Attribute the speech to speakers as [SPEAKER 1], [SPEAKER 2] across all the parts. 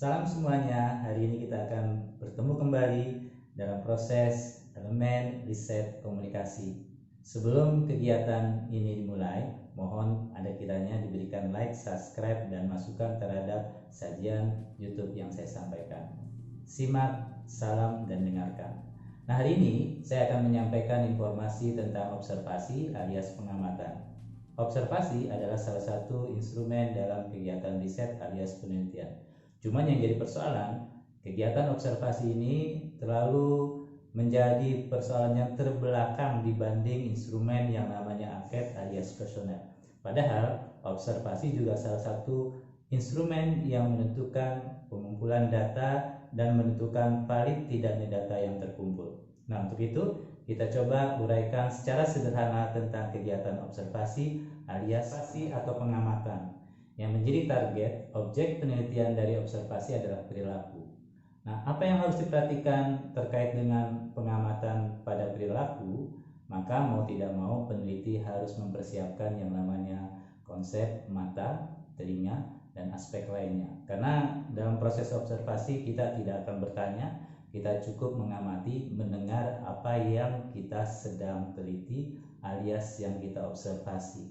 [SPEAKER 1] Salam semuanya, hari ini kita akan bertemu kembali dalam proses elemen riset komunikasi. Sebelum kegiatan ini dimulai, mohon ada kiranya diberikan like, subscribe, dan masukan terhadap sajian YouTube yang saya sampaikan. Simak, salam, dan dengarkan. Nah, hari ini saya akan menyampaikan informasi tentang observasi alias pengamatan. Observasi adalah salah satu instrumen dalam kegiatan riset alias penelitian. Cuman yang jadi persoalan, kegiatan observasi ini terlalu menjadi persoalan yang terbelakang dibanding instrumen yang namanya angket alias kuesioner. Padahal observasi juga salah satu instrumen yang menentukan pengumpulan data dan menentukan valid tidaknya data yang terkumpul. Nah, untuk itu kita coba uraikan secara sederhana tentang kegiatan observasi alias atau pengamatan. Yang menjadi target objek penelitian dari observasi adalah perilaku. Nah, apa yang harus diperhatikan terkait dengan pengamatan pada perilaku? Maka mau tidak mau peneliti harus mempersiapkan yang namanya konsep mata, telinga, dan aspek lainnya. Karena dalam proses observasi kita tidak akan bertanya, kita cukup mengamati, mendengar apa yang kita sedang teliti alias yang kita observasi.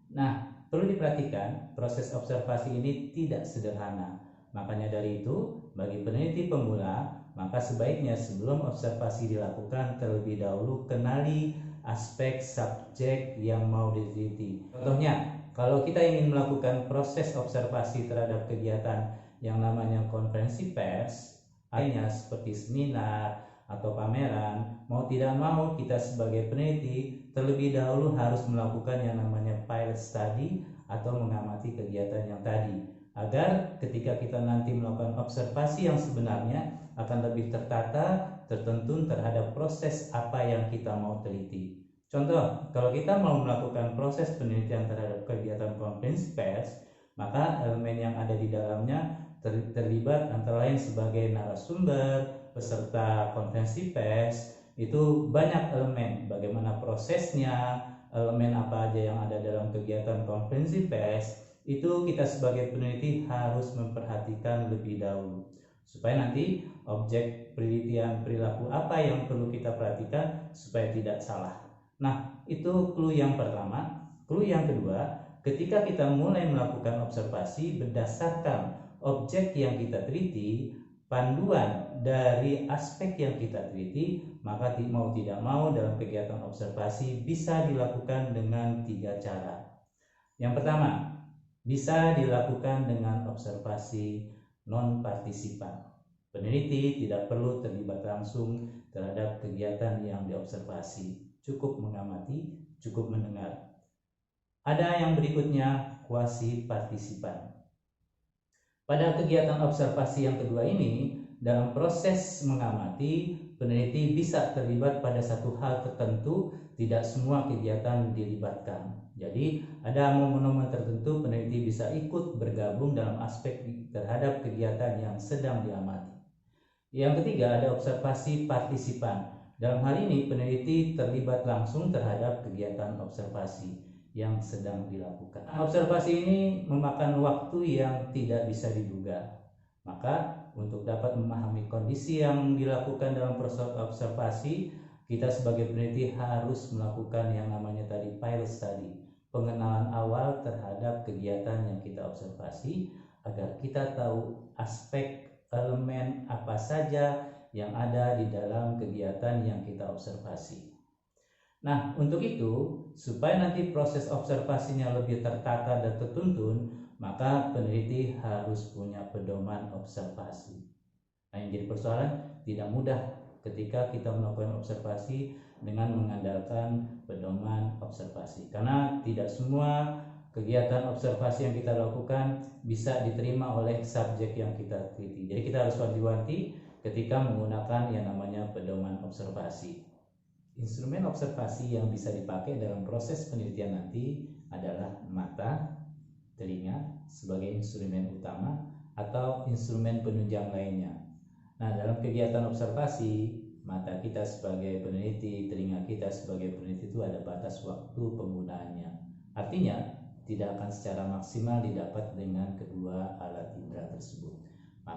[SPEAKER 1] Nah, perlu diperhatikan, proses observasi ini tidak sederhana. Makanya dari itu, bagi peneliti pemula, maka sebaiknya sebelum observasi dilakukan terlebih dahulu kenali aspek subjek yang mau diteliti. Contohnya, kalau kita ingin melakukan proses observasi terhadap kegiatan yang namanya konferensi pers, lainnya seperti seminar atau pameran, mau tidak mau kita sebagai peneliti terlebih dahulu harus melakukan yang namanya pilot study atau mengamati kegiatan yang tadi, agar ketika kita nanti melakukan observasi yang sebenarnya akan lebih tertata, tertuntun terhadap proses apa yang kita mau teliti. Contoh, kalau kita mau melakukan proses penelitian terhadap kegiatan konferensi pers, maka elemen yang ada di dalamnya terlibat antara lain sebagai narasumber, peserta konferensi pers. Itu banyak elemen, bagaimana prosesnya, elemen apa aja yang ada dalam kegiatan konferensi pers, itu kita sebagai peneliti harus memperhatikan lebih dahulu supaya nanti objek penelitian perilaku apa yang perlu kita perhatikan supaya tidak salah. Nah, itu clue yang pertama. Clue yang kedua, ketika kita mulai melakukan observasi berdasarkan objek yang kita teliti, panduan dari aspek yang kita teliti, maka mau tidak mau dalam kegiatan observasi bisa dilakukan dengan 3 cara. Yang pertama, bisa dilakukan dengan observasi non-partisipan. Peneliti tidak perlu terlibat langsung terhadap kegiatan yang diobservasi, cukup mengamati, cukup mendengar. Ada yang berikutnya, quasi partisipan. Pada kegiatan observasi yang kedua ini, dalam proses mengamati, peneliti bisa terlibat pada satu hal tertentu, tidak semua kegiatan dilibatkan. Jadi, ada momen-momen tertentu peneliti bisa ikut bergabung dalam aspek terhadap kegiatan yang sedang diamati. Yang ketiga, ada observasi partisipan. Dalam hal ini, peneliti terlibat langsung terhadap kegiatan observasi yang sedang dilakukan. Observasi ini memakan waktu yang tidak bisa diduga. Maka untuk dapat memahami kondisi yang dilakukan dalam proses observasi, kita sebagai peneliti harus melakukan yang namanya tadi pilot study, pengenalan awal terhadap kegiatan yang kita observasi agar kita tahu aspek elemen apa saja yang ada di dalam kegiatan yang kita observasi. Nah, untuk itu, supaya nanti proses observasinya lebih tertata dan tertuntun, maka peneliti harus punya pedoman observasi. Nah, yang jadi persoalan tidak mudah ketika kita melakukan observasi dengan mengandalkan pedoman observasi. Karena tidak semua kegiatan observasi yang kita lakukan bisa diterima oleh subjek yang kita teliti. Jadi kita harus wanti-wanti ketika menggunakan yang namanya pedoman observasi. Instrumen observasi yang bisa dipakai dalam proses penelitian nanti adalah mata, telinga sebagai instrumen utama atau instrumen penunjang lainnya. Nah, dalam kegiatan observasi, mata kita sebagai peneliti, telinga kita sebagai peneliti itu ada batas waktu penggunaannya. Artinya, tidak akan secara maksimal didapat dengan kedua alat indera tersebut.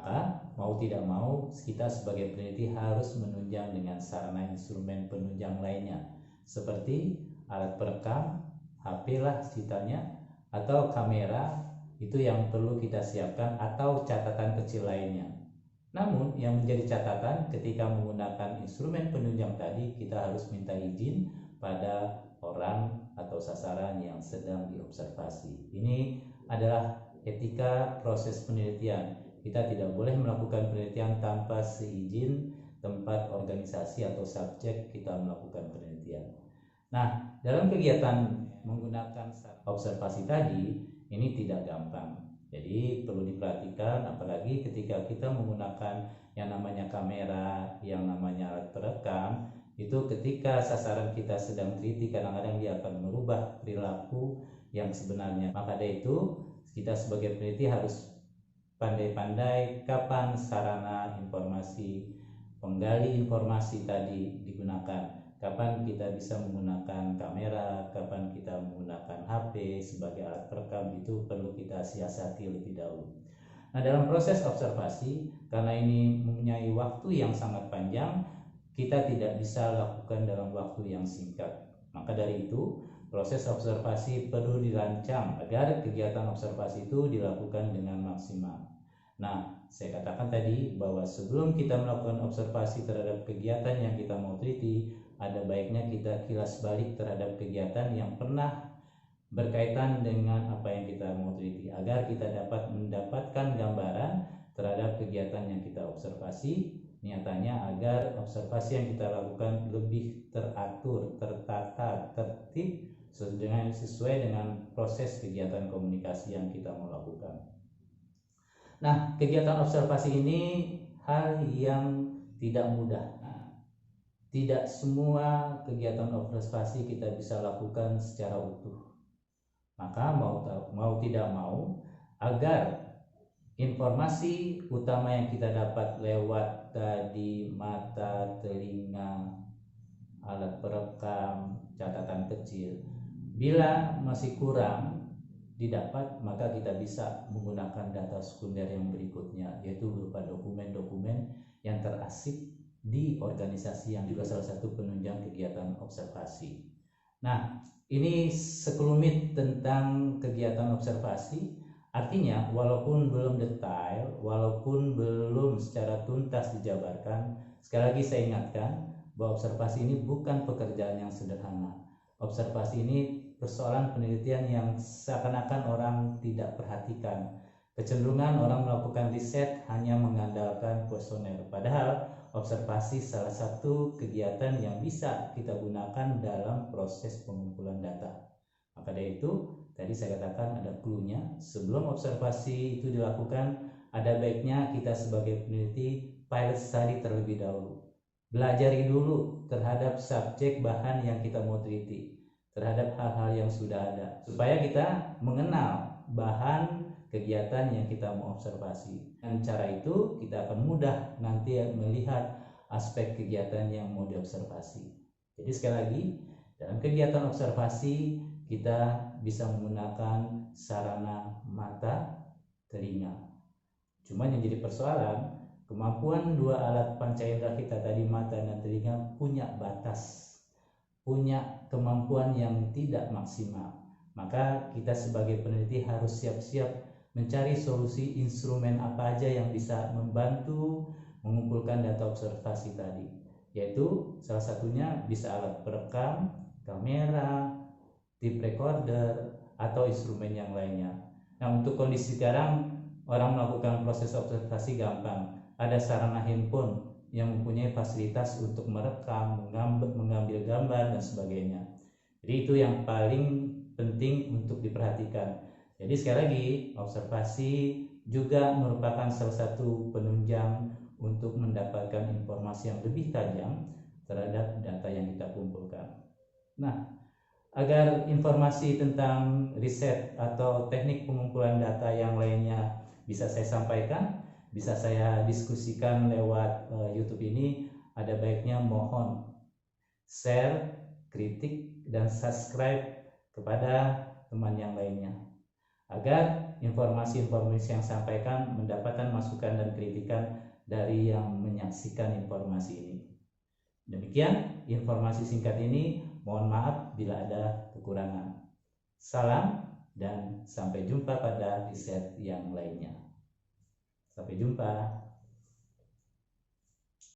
[SPEAKER 1] Maka mau tidak mau kita sebagai peneliti harus menunjang dengan sarana instrumen penunjang lainnya seperti alat perekam, HP lah ceritanya, atau kamera itu yang perlu kita siapkan, atau catatan kecil lainnya. Namun yang menjadi catatan ketika menggunakan instrumen penunjang tadi, kita harus minta izin pada orang atau sasaran yang sedang diobservasi. Ini adalah etika proses penelitian. Kita tidak boleh melakukan penelitian tanpa seizin tempat, organisasi, atau subjek kita melakukan penelitian. Nah, dalam kegiatan menggunakan observasi tadi, ini tidak gampang. Jadi perlu diperhatikan, apalagi ketika kita menggunakan yang namanya kamera, yang namanya alat perekam, itu ketika sasaran kita sedang teliti, kadang-kadang dia akan merubah perilaku yang sebenarnya. Maka dari itu, kita sebagai peneliti harus pandai-pandai kapan sarana informasi, penggali informasi tadi digunakan. Kapan kita bisa menggunakan kamera, kapan kita menggunakan HP sebagai alat perekam, itu perlu kita siasati lebih dahulu. Nah, dalam proses observasi, karena ini mempunyai waktu yang sangat panjang, kita tidak bisa lakukan dalam waktu yang singkat. Maka dari itu, proses observasi perlu dirancang agar kegiatan observasi itu dilakukan dengan maksimal. Nah, saya katakan tadi bahwa sebelum kita melakukan observasi terhadap kegiatan yang kita mau teliti, ada baiknya kita kilas balik terhadap kegiatan yang pernah berkaitan dengan apa yang kita mau teliti, agar kita dapat mendapatkan gambaran terhadap kegiatan yang kita observasi. Niatannya agar observasi yang kita lakukan lebih teratur, tertata, tertib, sesuai dengan proses kegiatan komunikasi yang kita mau lakukan. Nah, kegiatan observasi ini hal yang tidak mudah. Tidak semua kegiatan observasi kita bisa lakukan secara utuh. Maka mau tidak mau, agar informasi utama yang kita dapat lewat tadi mata, telinga, alat perekam, catatan kecil, bila masih kurang didapat, maka kita bisa menggunakan data sekunder yang berikutnya, yaitu berupa dokumen-dokumen yang terarsip di organisasi yang juga salah satu penunjang kegiatan observasi. Nah, ini sekelumit tentang kegiatan observasi. Artinya, walaupun belum detail, walaupun belum secara tuntas dijabarkan, sekali lagi saya ingatkan bahwa observasi ini bukan pekerjaan yang sederhana. Observasi ini persoalan penelitian yang seakan-akan orang tidak perhatikan. Kecenderungan orang melakukan riset hanya mengandalkan kuesioner, padahal observasi salah satu kegiatan yang bisa kita gunakan dalam proses pengumpulan data. Maka dari itu, tadi saya katakan ada clue-nya. Sebelum observasi itu dilakukan, ada baiknya kita sebagai peneliti pilot study terlebih dahulu. Belajari dulu terhadap subjek bahan yang kita mau teliti, terhadap hal-hal yang sudah ada, supaya kita mengenal bahan kegiatan yang kita mau observasi. Dengan cara itu kita akan mudah nanti melihat aspek kegiatan yang mau diobservasi. Jadi sekali lagi, dalam kegiatan observasi kita bisa menggunakan sarana mata, telinga. Cuma yang jadi persoalan, kemampuan dua alat panca indera kita tadi, mata dan telinga, punya batas, punya kemampuan yang tidak maksimal. Maka kita sebagai peneliti harus siap-siap mencari solusi instrumen apa aja yang bisa membantu mengumpulkan data observasi tadi, yaitu salah satunya bisa alat perekam, kamera, tape recorder, atau instrumen yang lainnya. Nah, untuk kondisi sekarang orang melakukan proses observasi gampang. Ada sarana handphone yang mempunyai fasilitas untuk merekam, mengambil gambar, dan sebagainya. Jadi itu yang paling penting untuk diperhatikan. Jadi sekali lagi, observasi juga merupakan salah satu penunjang untuk mendapatkan informasi yang lebih tajam terhadap data yang kita kumpulkan. Nah, agar informasi tentang riset atau teknik pengumpulan data yang lainnya bisa saya sampaikan, bisa saya diskusikan lewat YouTube ini, ada baiknya mohon share, kritik, dan subscribe kepada teman yang lainnya, agar informasi-informasi yang sampaikan mendapatkan masukan dan kritikan dari yang menyaksikan informasi ini. Demikian informasi singkat ini, mohon maaf bila ada kekurangan. Salam dan sampai jumpa pada riset yang lainnya. Sampai jumpa.